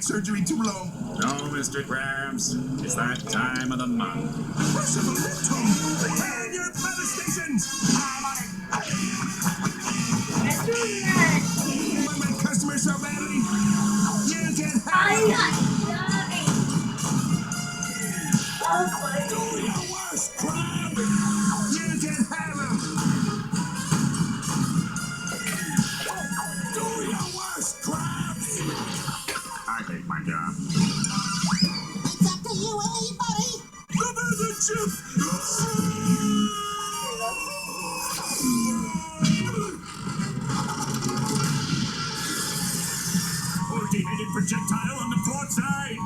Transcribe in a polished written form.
cataract surgery too long. No, Mr. Krabs. It's that time of the month. Merciful Lipton! Return your battle stations! I'm on it! Want my customers so badly? You can have do your worst, Crab! You can have them! Do your worst, Crab! I hate my job. It's up to you and me, buddy. The chip! Coordinated projectile on the port side.